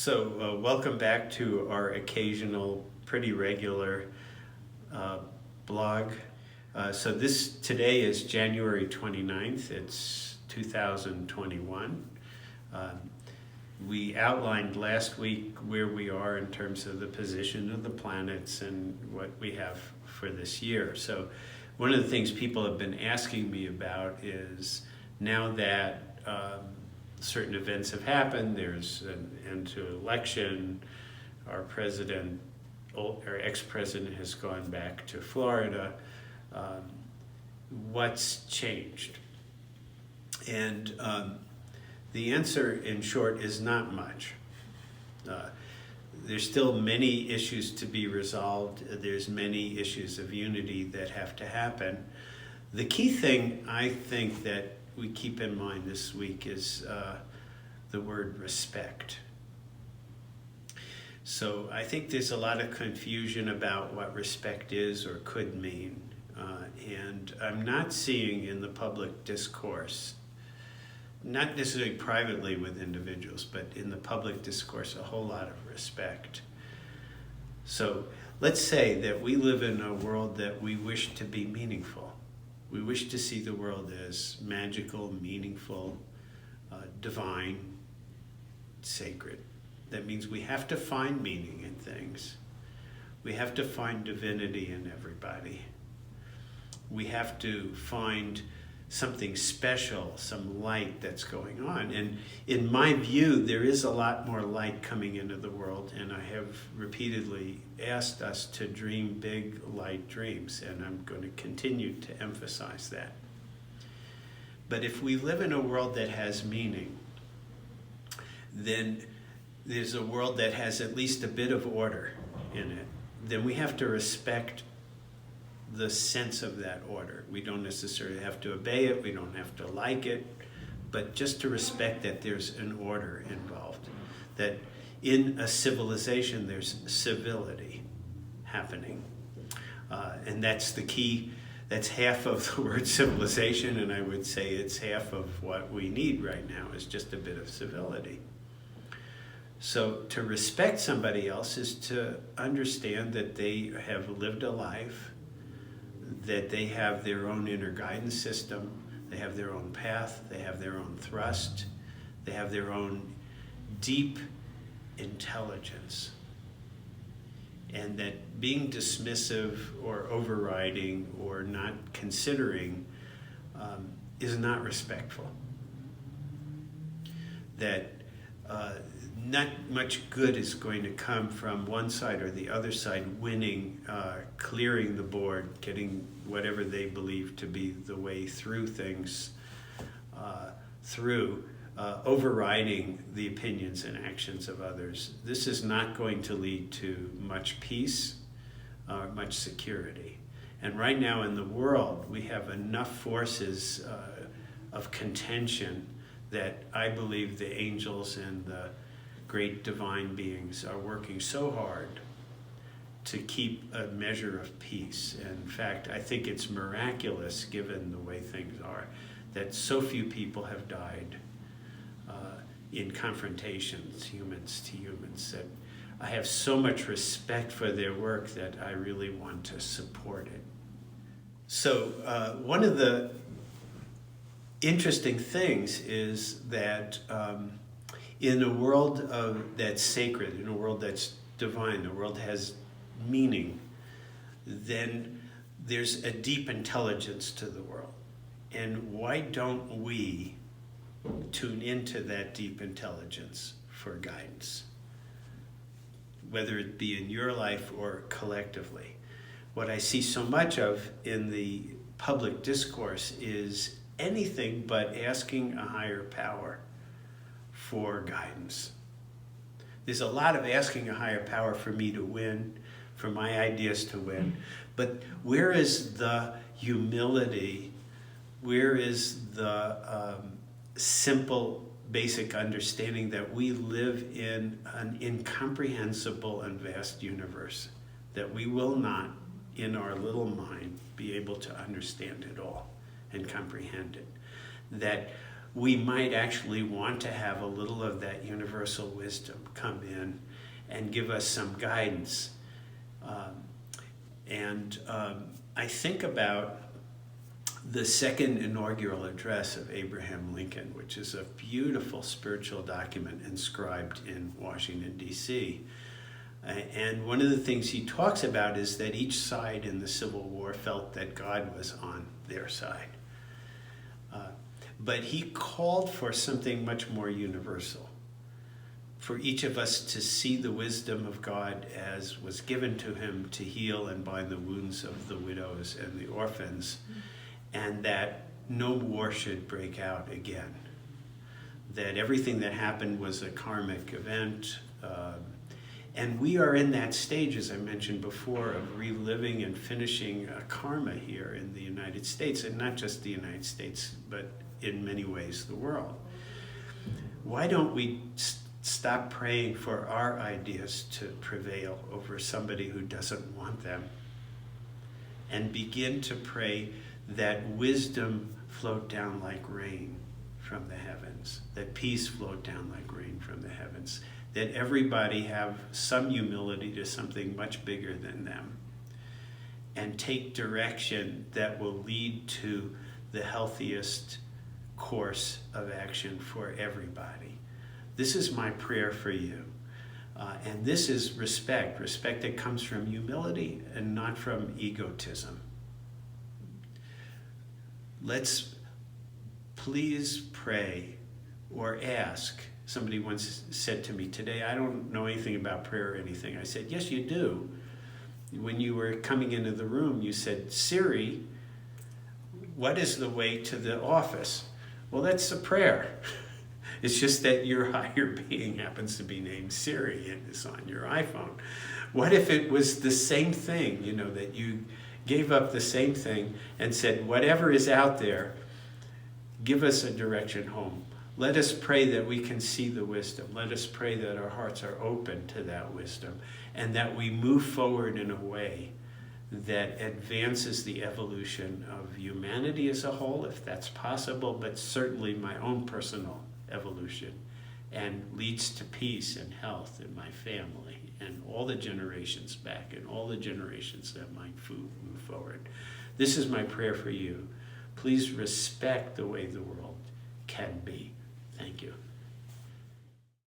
Welcome back to our occasional, pretty regular blog. Today is January 29th. It's 2021. We outlined last week where we are in terms of the position of the planets and what we have for this year. So one of the things people have been asking me about is, now that certain events have happened, there's an end to election, our ex-president has gone back to Florida, what's changed? And the answer, in short, is not much. There's still many issues to be resolved. There's many issues of unity that have to happen. The key thing I think that we keep in mind this week is the word respect. So I think there's a lot of confusion about what respect is or could mean. And I'm not seeing in the public discourse, not necessarily privately with individuals, but in the public discourse, a whole lot of respect. So let's say that we live in a world that we wish to be meaningful. We wish to see the world as magical, meaningful, divine, sacred. That means we have to find meaning in things. We have to find divinity in everybody. We have to find something special, some light that's going on. And in my view, there is a lot more light coming into the world, and I have repeatedly asked us to dream big light dreams, and I'm going to continue to emphasize that. But if we live in a world that has meaning, then there's a world that has at least a bit of order in it. Then we have to respect the sense of that order. We don't necessarily have to obey it, we don't have to like it, but just to respect that there's an order involved. That in a civilization there's civility happening. And that's the key, that's half of the word civilization, and I would say it's half of what we need right now, is just a bit of civility. So to respect somebody else is to understand that they have lived a life, that they have their own inner guidance system, they have their own path, they have their own thrust, they have their own deep intelligence. And that being dismissive or overriding or not considering is not respectful. That not much good is going to come from one side or the other side winning, clearing the board, getting whatever they believe to be the way through things, overriding the opinions and actions of others. This is not going to lead to much peace, much security. And right now in the world, we have enough forces of contention that I believe the angels and the great divine beings are working so hard to keep a measure of peace. And in fact, I think it's miraculous, given the way things are, that so few people have died in confrontations, humans to humans, that I have so much respect for their work that I really want to support it. So one of the interesting things is that in a world that's sacred, in a world that's divine, the world has meaning, then there's a deep intelligence to the world. And why don't we tune into that deep intelligence for guidance, whether it be in your life or collectively? What I see so much of in the public discourse is anything but asking a higher power for guidance. There's a lot of asking a higher power for me to win, for my ideas to win, but where is the humility? Where is the simple, basic understanding that we live in an incomprehensible and vast universe, that we will not, in our little mind, be able to understand it all and comprehend it? That we might actually want to have a little of that universal wisdom come in and give us some guidance. I think about the second inaugural address of Abraham Lincoln, which is a beautiful spiritual document inscribed in Washington, D.C. And one of the things he talks about is that each side in the Civil War felt that God was on their side. But he called for something much more universal, for each of us to see the wisdom of God as was given to him to heal and bind the wounds of the widows and the orphans, and that no war should break out again. That everything that happened was a karmic event. And we are in that stage, as I mentioned before, of reliving and finishing a karma here in the United States, and not just the United States, but in many ways the world. Why don't we stop praying for our ideas to prevail over somebody who doesn't want them, and begin to pray that wisdom float down like rain from the heavens, that peace float down like rain from the heavens, that everybody have some humility to something much bigger than them, and take direction that will lead to the healthiest course of action for everybody. This is my prayer for you. And this is respect that comes from humility and not from egotism. Let's please pray or ask. Somebody once said to me today, I don't know anything about prayer or anything. I said, yes, you do. When you were coming into the room, you said, Siri, what is the way to the office? Well, that's a prayer. It's just that your higher being happens to be named Siri and is on your iPhone. What if it was the same thing, that you gave up the same thing and said, whatever is out there, give us a direction home. Let us pray that we can see the wisdom. Let us pray that our hearts are open to that wisdom, and that we move forward in a way that advances the evolution of humanity as a whole, if that's possible, but certainly my own personal evolution, and leads to peace and health in my family and all the generations back and all the generations that might move forward. This is my prayer for you. Please respect the way the world can be. Thank you.